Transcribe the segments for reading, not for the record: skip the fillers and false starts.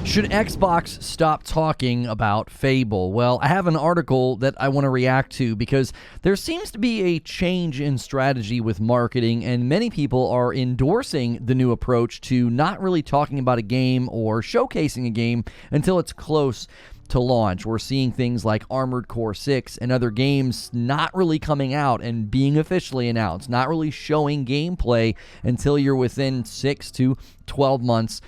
Should Xbox stop talking about Fable? Well, I have an article that I want to react to because there seems to be a change in strategy with marketing, and many people are endorsing the new approach to not really talking about a game or showcasing a game until it's close to launch. We're seeing things like Armored Core 6 and other games not really coming out and being officially announced, not really showing gameplay until you're within 6 to 12 months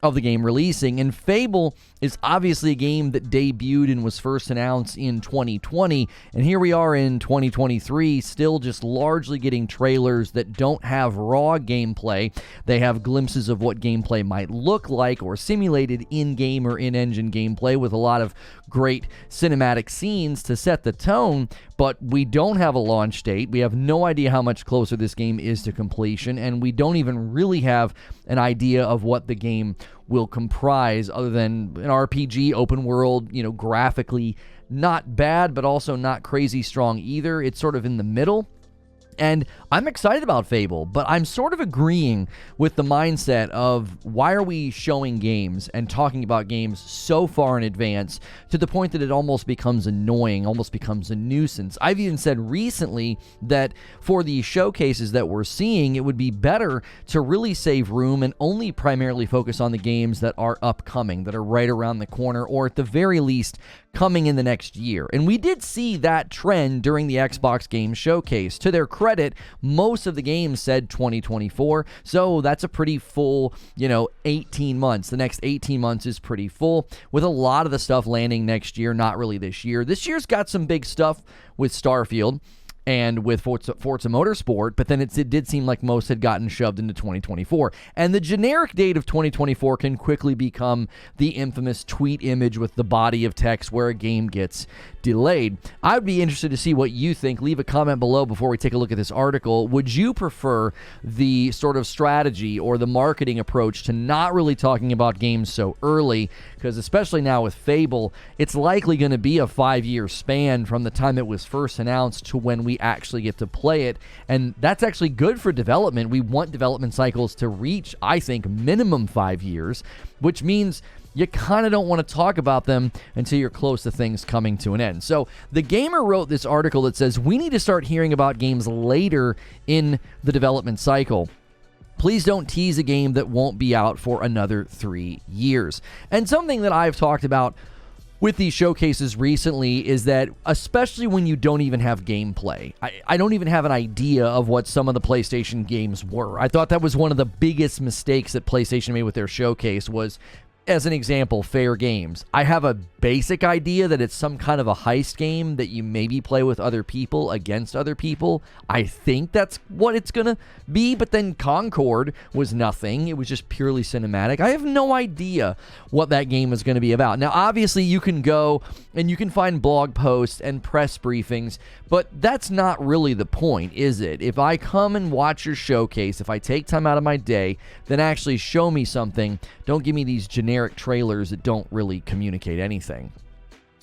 of the game releasing. And Fable is obviously a game that debuted and was first announced in 2020, and here we are in 2023 still just largely getting trailers that don't have raw gameplay. They have glimpses of what gameplay might look like or simulated in-game or in-engine gameplay with a lot of great cinematic scenes to set the tone, but we don't have a launch date. We have no idea how much closer this game is to completion, and we don't even really have an idea of what the game will comprise other than an RPG, open world, graphically not bad, but also not crazy strong either. It's sort of in the middle. And I'm excited about Fable, but I'm sort of agreeing with the mindset of why are we showing games and talking about games so far in advance to the point that it almost becomes annoying, almost becomes a nuisance. I've even said recently that for the showcases that we're seeing, it would be better to really save room and only primarily focus on the games that are upcoming, that are right around the corner, or at the very least coming in the next year. And we did see that trend during the Xbox Game Showcase. To their credit, most of the games said 2024, so that's a pretty full, 18 months. The next 18 months is pretty full, with a lot of the stuff landing next year, not really this year. This year's got some big stuff with Starfield and with Forza Motorsport, but then it did seem like most had gotten shoved into 2024. And the generic date of 2024 can quickly become the infamous tweet image with the body of text where a game gets delayed. I'd be interested to see what you think. Leave a comment below before we take a look at this article. Would you prefer the sort of strategy or the marketing approach to not really talking about games so early? Because especially now with Fable, it's likely going to be a 5-year span from the time it was first announced to when we actually get to play it, and that's actually good for development. We want development cycles to reach, I think, minimum 5 years, which means you kind of don't want to talk about them until you're close to things coming to an end. So The Gamer wrote this article that says we need to start hearing about games later in the development cycle. Please don't tease a game that won't be out for another 3 years. And something that I've talked about with these showcases recently is that, especially when you don't even have gameplay, I don't even have an idea of what some of the PlayStation games were. I thought that was one of the biggest mistakes that PlayStation made with their showcase was, as an example, Fair Games. I have a basic idea that it's some kind of a heist game that you maybe play with other people against other people. I think that's what it's going to be, but then Concord was nothing. It was just purely cinematic. I have no idea what that game is going to be about. Now, obviously, you can go and you can find blog posts and press briefings, but that's not really the point, is it? If I come and watch your showcase, if I take time out of my day, then actually show me something. Don't give me these generic trailers that don't really communicate anything.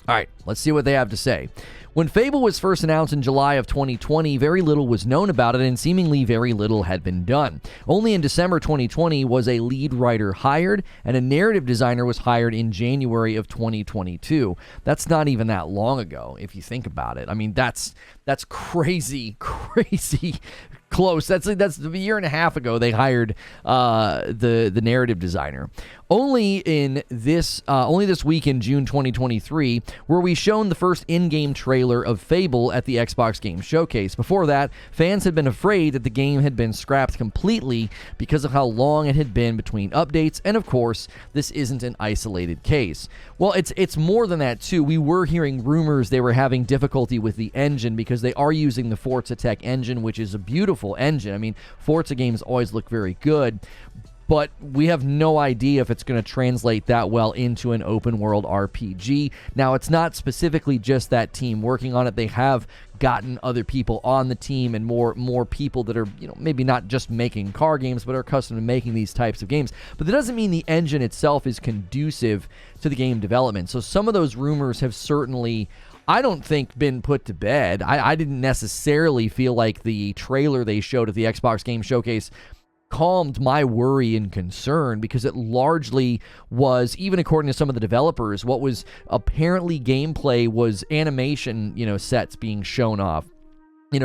All right, let's see what they have to say. When Fable was first announced in July of 2020, very little was known about it and seemingly very little had been done. Only in December 2020 was a lead writer hired and a narrative designer was hired in January of 2022. That's not even that long ago, if you think about it. I mean, that's crazy close. That's a year and a half ago they hired the narrative designer. Only this week in June 2023 were we shown the first in-game trailer of Fable at the Xbox Game Showcase. Before that, fans had been afraid that the game had been scrapped completely because of how long it had been between updates, and of course, this isn't an isolated case. Well, it's more than that too. We were hearing rumors they were having difficulty with the engine because they are using the Forza Tech engine, which is a beautiful engine. I mean, Forza games always look very good, but we have no idea if it's going to translate that well into an open world RPG. Now, it's not specifically just that team working on it. They have gotten other people on the team and more people that are, maybe not just making car games, but are accustomed to making these types of games. But that doesn't mean the engine itself is conducive to the game development. So some of those rumors have certainly, I don't think, been put to bed. I didn't necessarily feel like the trailer they showed at the Xbox Game Showcase calmed my worry and concern, because it largely was, even according to some of the developers, what was apparently gameplay was animation, sets being shown off.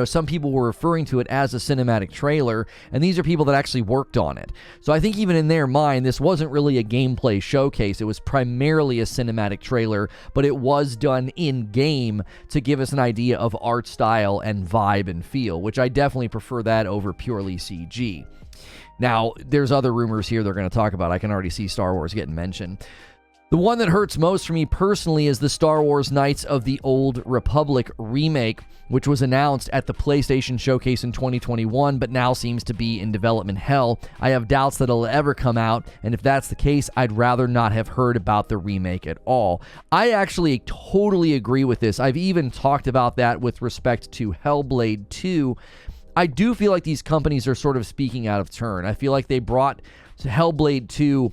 Some people were referring to it as a cinematic trailer, and these are people that actually worked on it. So I think even in their mind, this wasn't really a gameplay showcase. It was primarily a cinematic trailer, but it was done in-game to give us an idea of art style and vibe and feel, which I definitely prefer that over purely CG. Now, there's other rumors here they're going to talk about. I can already see Star Wars getting mentioned. The one that hurts most for me personally is the Star Wars Knights of the Old Republic remake, which was announced at the PlayStation Showcase in 2021, but now seems to be in development hell. I have doubts that it'll ever come out, and if that's the case, I'd rather not have heard about the remake at all. I actually totally agree with this. I've even talked about that with respect to Hellblade 2. I do feel like these companies are sort of speaking out of turn. I feel like they brought Hellblade 2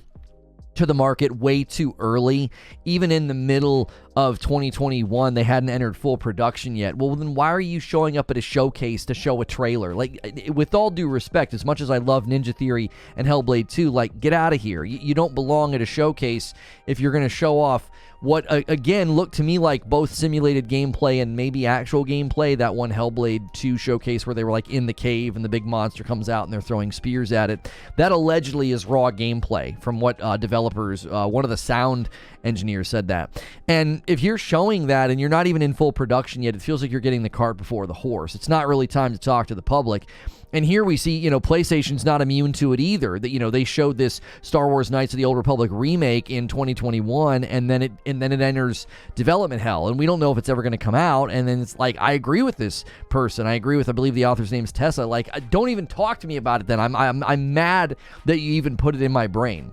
to the market way too early. Even in the middle of 2021, they hadn't entered full production yet. Well, then why are you showing up at a showcase to show a trailer? Like, with all due respect, as much as I love Ninja Theory and Hellblade 2, like, get out of here. You don't belong at a showcase if you're going to show off what, again, looked to me like both simulated gameplay and maybe actual gameplay. That one Hellblade 2 showcase where they were like in the cave and the big monster comes out and they're throwing spears at it. That allegedly is raw gameplay from what developers, one of the sound engineers said that. And if you're showing that and you're not even in full production yet, it feels like you're getting the cart before the horse. It's not really time to talk to the public. And here we see, PlayStation's not immune to it either. That, they showed this Star Wars Knights of the Old Republic remake in 2021, and then it enters development hell, and we don't know if it's ever going to come out. And then it's like, I agree with this person. I agree with, I believe the author's name's Tessa. Like, don't even talk to me about it. Then I'm mad that you even put it in my brain.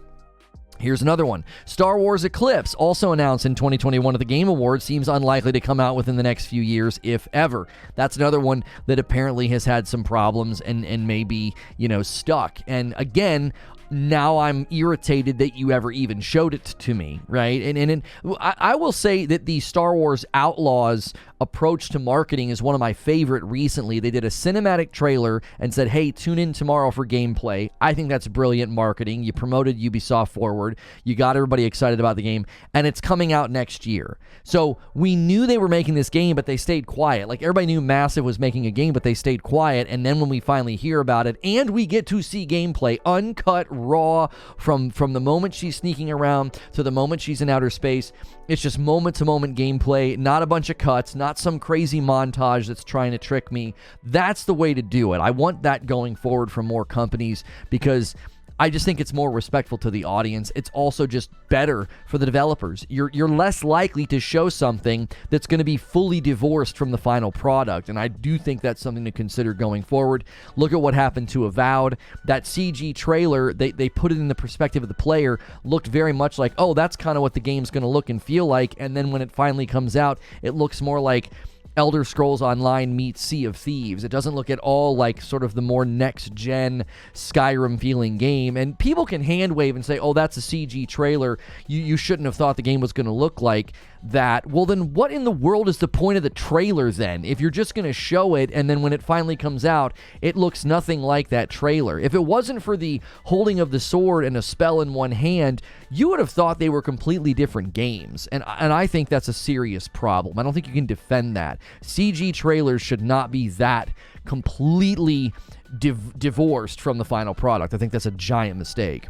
Here's another one. Star Wars Eclipse, also announced in 2021 at the Game Awards, seems unlikely to come out within the next few years, if ever. That's another one that apparently has had some problems and maybe, stuck. And again, now I'm irritated that you ever even showed it to me, right? And I will say that the Star Wars Outlaws approach to marketing is one of my favorite recently. They did a cinematic trailer and said, hey, tune in tomorrow for gameplay. I think that's brilliant marketing. You promoted Ubisoft forward. You got everybody excited about the game, and it's coming out next year. So we knew they were making this game, but they stayed quiet. Like, everybody knew Massive was making a game, but they stayed quiet. And then when we finally hear about it, and we get to see gameplay, uncut, raw, from the moment she's sneaking around to the moment she's in outer space, it's just moment-to-moment gameplay, not a bunch of cuts, not some crazy montage that's trying to trick me. That's the way to do it. I want that going forward from more companies, because I just think it's more respectful to the audience. It's also just better for the developers. You're less likely to show something that's going to be fully divorced from the final product, and I do think that's something to consider going forward. Look at what happened to Avowed. That CG trailer, they put it in the perspective of the player, looked very much like, oh, that's kind of what the game's going to look and feel like, and then when it finally comes out, it looks more like Elder Scrolls Online meets Sea of Thieves. It doesn't look at all like sort of the more next-gen Skyrim-feeling game. And people can hand-wave and say, oh, that's a CG trailer. You shouldn't have thought the game was going to look like that. Well, then what in the world is the point of the trailer then? If you're just going to show it, and then when it finally comes out, it looks nothing like that trailer. If it wasn't for the holding of the sword and a spell in one hand, you would have thought they were completely different games. And I think that's a serious problem. I don't think you can defend that. CG trailers should not be that completely divorced from the final product. I think that's a giant mistake.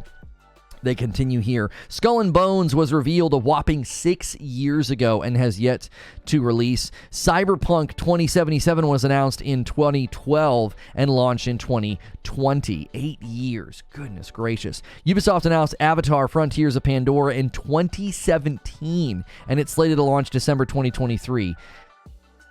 They continue here. Skull and Bones was revealed a whopping 6 years ago and has yet to release. Cyberpunk 2077 was announced in 2012 and launched in 2020. 8 years. Goodness gracious. Ubisoft announced Avatar Frontiers of Pandora in 2017, and it's slated to launch December 2023.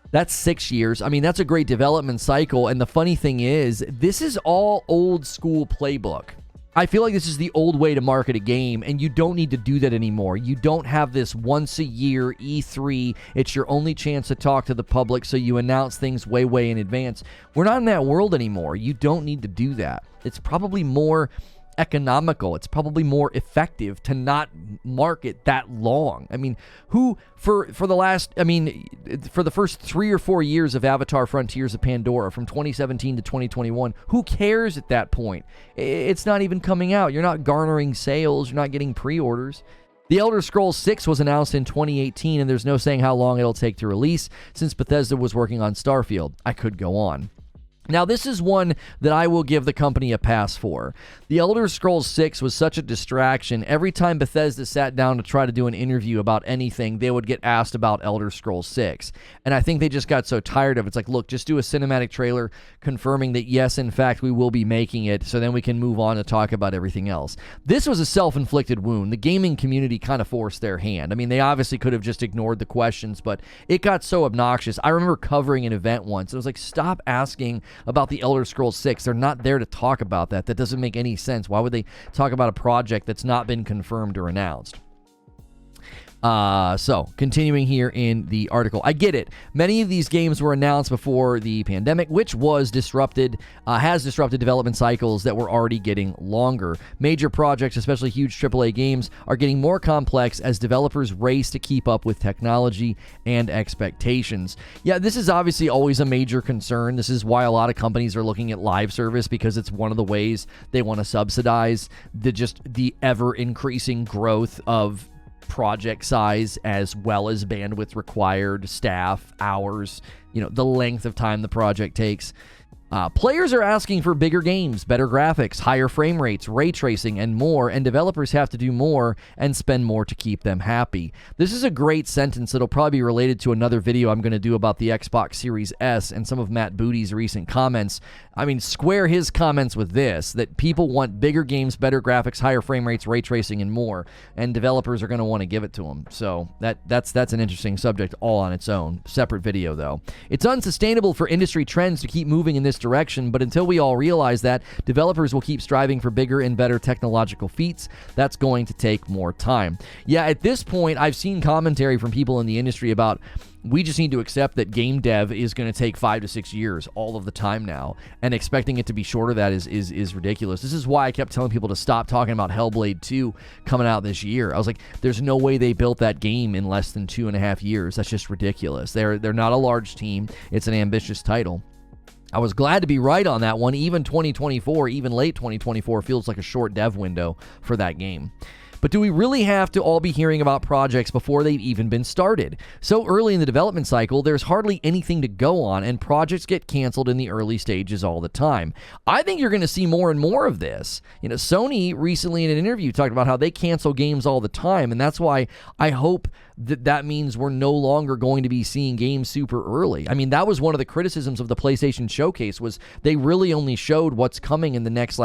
That's 6 years. I mean, that's a great development cycle, and the funny thing is, this is all old school playbook. I feel like this is the old way to market a game, and you don't need to do that anymore. You don't have this once a year E3. It's your only chance to talk to the public, so you announce things way, way in advance. We're not in that world anymore. You don't need to do that. It's probably more economical. It's probably more effective to not market that long. I mean, who for the first 3 or 4 years of Avatar: Frontiers of Pandora, from 2017 to 2021, who cares at that point? It's not even coming out. You're not garnering sales. You're not getting pre-orders. The Elder Scrolls 6 was announced in 2018, and there's no saying how long it'll take to release, since Bethesda was working on Starfield. I could go on. Now, this is one that I will give the company a pass for. The Elder Scrolls 6 was such a distraction. Every time Bethesda sat down to try to do an interview about anything, they would get asked about Elder Scrolls 6. And I think they just got so tired of it. It's like, look, just do a cinematic trailer confirming that, yes, in fact, we will be making it, so then we can move on to talk about everything else. This was a self-inflicted wound. The gaming community kind of forced their hand. I mean, they obviously could have just ignored the questions, but it got so obnoxious. I remember covering an event once. It was like, stop asking about the Elder Scrolls 6. They're not there to talk about that. That doesn't make any sense. Why would they talk about a project that's not been confirmed or announced? So, continuing here in the article. I get it. Many of these games were announced before the pandemic, which has disrupted development cycles that were already getting longer. Major projects, especially huge AAA games, are getting more complex as developers race to keep up with technology and expectations. Yeah, this is obviously always a major concern. This is why a lot of companies are looking at live service, because it's one of the ways they want to subsidize the ever-increasing growth of project size, as well as bandwidth required, staff, hours, the length of time the project takes. Players are asking for bigger games, better graphics, higher frame rates, ray tracing, and more, and developers have to do more and spend more to keep them happy. This is a great sentence that'll probably be related to another video I'm going to do about the Xbox Series S and some of Matt Booty's recent comments. I mean, square his comments with this, that people want bigger games, better graphics, higher frame rates, ray tracing, and more, and developers are going to want to give it to them. So that's an interesting subject all on its own. Separate video, though. It's unsustainable for industry trends to keep moving in this direction, but until we all realize that, developers will keep striving for bigger and better technological feats. That's going to take more time. Yeah, at this point, I've seen commentary from people in the industry about, we just need to accept that game dev is going to take 5 to 6 years all of the time now, and expecting it to be shorter than that is ridiculous. This is why I kept telling people to stop talking about Hellblade 2 coming out this year. I was like, there's no way they built that game in less than 2.5 years. That's just ridiculous. They're not a large team. It's an ambitious title. I was glad to be right on that one. Even 2024, even late 2024 feels like a short dev window for that game. But do we really have to all be hearing about projects before they've even been started? So early in the development cycle, there's hardly anything to go on, and projects get canceled in the early stages all the time. I think you're going to see more and more of this. Sony recently in an interview talked about how they cancel games all the time, and that's why I hope that means we're no longer going to be seeing games super early. I mean, that was one of the criticisms of the PlayStation Showcase, was they really only showed what's coming in the next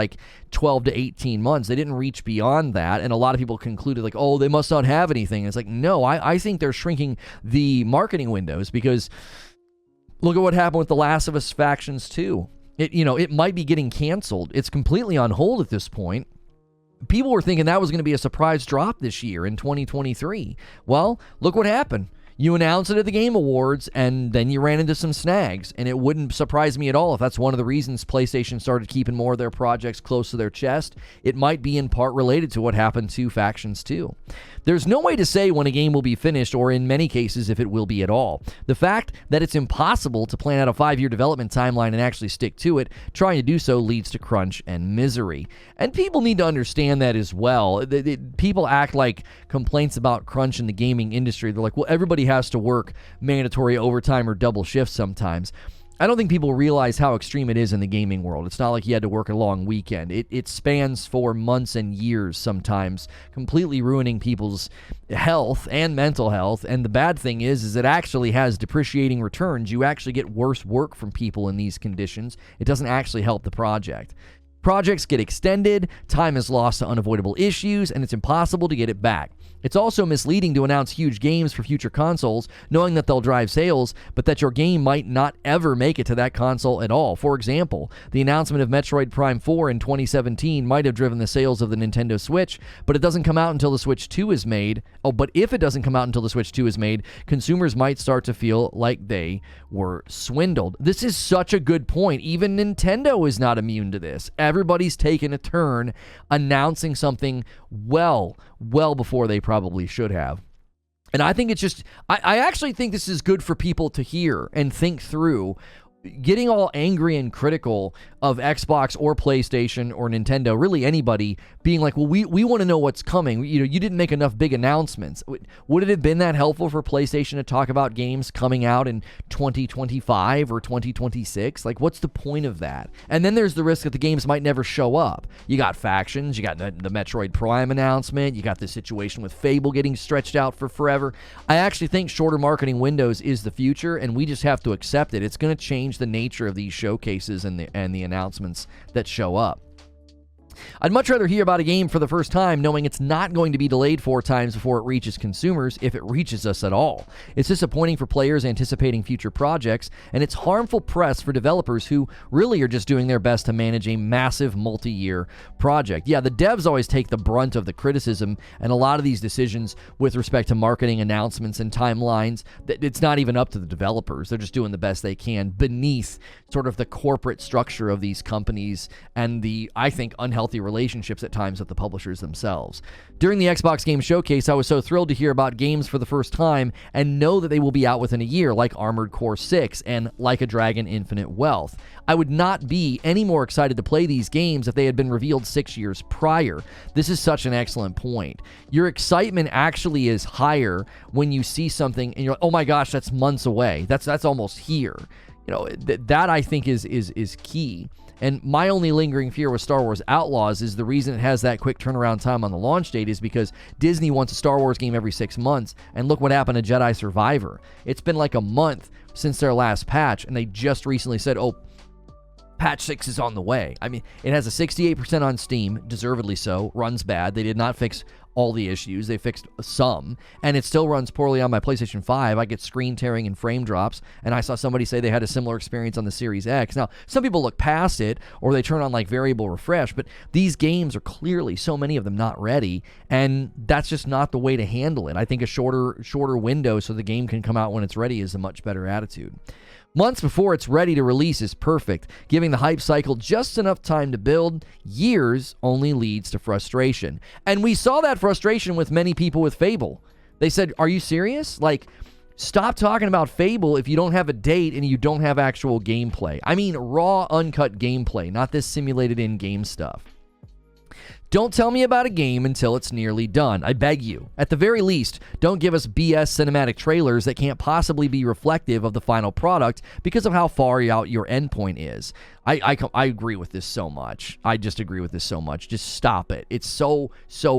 12 to 18 months. They didn't reach beyond that, and a lot of people concluded oh, they must not have anything. And it's no, I think they're shrinking the marketing windows, because look at what happened with The Last of Us Factions 2. It might be getting canceled. It's completely on hold at this point. People were thinking that was going to be a surprise drop this year in 2023. Well, look what happened. You announced it at the Game Awards, and then you ran into some snags, and it wouldn't surprise me at all if that's one of the reasons PlayStation started keeping more of their projects close to their chest. It might be in part related to what happened to Factions 2. There's no way to say when a game will be finished, or in many cases if it will be at all. The fact that it's impossible to plan out a 5-year development timeline and actually stick to it, trying to do so leads to crunch and misery. And people need to understand that as well. People act like complaints about crunch in the gaming industry, they're like, well, everybody has to work mandatory overtime or double shifts sometimes. I don't think people realize how extreme it is in the gaming world. It's not like you had to work a long weekend. It spans for months and years sometimes, completely ruining people's health and mental health. And the bad thing is it actually has depreciating returns. You actually get worse work from people in these conditions. It doesn't actually help the project. Projects get extended, time is lost to unavoidable issues, and it's impossible to get it back. It's also misleading to announce huge games for future consoles, knowing that they'll drive sales, but that your game might not ever make it to that console at all. For example, the announcement of Metroid Prime 4 in 2017 might have driven the sales of the Nintendo Switch, but it doesn't come out until the Switch 2 is made. But if it doesn't come out until the Switch 2 is made, consumers might start to feel like they were swindled. This is such a good point. Even Nintendo is not immune to this. Everybody's taken a turn announcing something well before they probably should have. And I think it's just, I actually think this is good for people to hear and think through. Getting all angry and critical of Xbox or PlayStation or Nintendo, really anybody, being like, well, we want to know what's coming. You didn't make enough big announcements. Would it have been that helpful for PlayStation to talk about games coming out in 2025 or 2026? Like, what's the point of that? And then there's the risk that the games might never show up. You got factions, you got the Metroid Prime announcement, you got this situation with Fable getting stretched out for forever. I actually think shorter marketing windows is the future, and we just have to accept it. It's going to change the nature of these showcases and the announcements that show up. I'd much rather hear about a game for the first time knowing it's not going to be delayed 4 times before it reaches consumers, if it reaches us at all. It's disappointing for players anticipating future projects, and it's harmful press for developers who really are just doing their best to manage a massive multi-year project. Yeah, the devs always take the brunt of the criticism, and a lot of these decisions with respect to marketing announcements and timelines, it's not even up to the developers. They're just doing the best they can beneath sort of the corporate structure of these companies and the, I think, unhealthy relationships at times with the publishers themselves. During the Xbox Game Showcase, I was so thrilled to hear about games for the first time and know that they will be out within a year, like Armored Core 6 and Like a Dragon Infinite Wealth. I would not be any more excited to play these games if they had been revealed 6 years prior. This is such an excellent point. Your excitement actually is higher when you see something and you're like, oh my gosh, that's months away. That's almost here. That I think is key. And my only lingering fear with Star Wars Outlaws is the reason it has that quick turnaround time on the launch date is because Disney wants a Star Wars game every 6 months, and look what happened to Jedi Survivor. It's been like a month since their last patch, and they just recently said, oh, patch 6 is on the way. I mean, it has a 68% on Steam, deservedly so, runs bad. They did not fix all the issues. They fixed some, and it still runs poorly on my PlayStation 5. I get screen tearing and frame drops, and I saw somebody say they had a similar experience on the Series X. Now, some people look past it, or they turn on like variable refresh, but these games are clearly, so many of them, not ready, and that's just not the way to handle it. I think a shorter window so the game can come out when it's ready is a much better attitude. Months before it's ready to release is perfect. Giving the hype cycle just enough time to build, years only leads to frustration. And we saw that frustration with many people with Fable. They said, are you serious? Like, stop talking about Fable if you don't have a date and you don't have actual gameplay. I mean raw, uncut gameplay, not this simulated in-game stuff. Don't tell me about a game until it's nearly done. I beg you. At the very least, don't give us BS cinematic trailers that can't possibly be reflective of the final product because of how far out your endpoint is. I agree with this so much. I just agree with this so much. Just stop it. It's so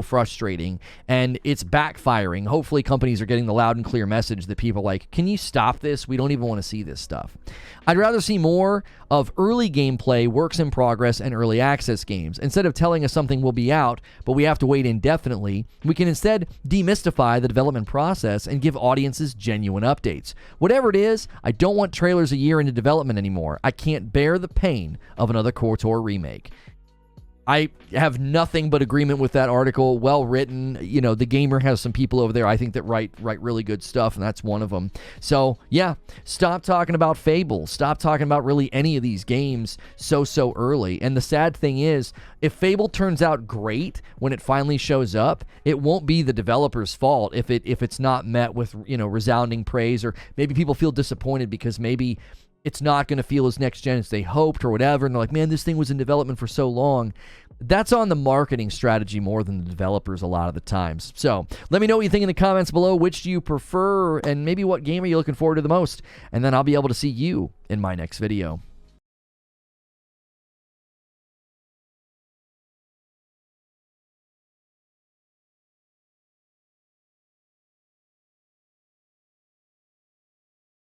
frustrating, and it's backfiring. Hopefully companies are getting the loud and clear message that people are like, can you stop this? We don't even want to see this stuff. I'd rather see more of early gameplay, works in progress, and early access games. Instead of telling us something will be out, but we have to wait indefinitely, we can instead demystify the development process and give audiences genuine updates. Whatever it is, I don't want trailers a year into development anymore. I can't bear the pain of another KOTOR remake. I have nothing but agreement with that article. Well written. You know, The Gamer has some people over there I think that write really good stuff, and that's one of them. So, yeah, stop talking about Fable. Stop talking about really any of these games so early. And the sad thing is, if Fable turns out great when it finally shows up, it won't be the developer's fault if it's not met with, resounding praise, or maybe people feel disappointed because maybe it's not going to feel as next gen as they hoped or whatever, and they're like, man, this thing was in development for so long. That's on the marketing strategy more than the developers a lot of the times. So let me know what you think in the comments below. Which do you prefer, and maybe what game are you looking forward to the most? And then I'll be able to see you in my next video.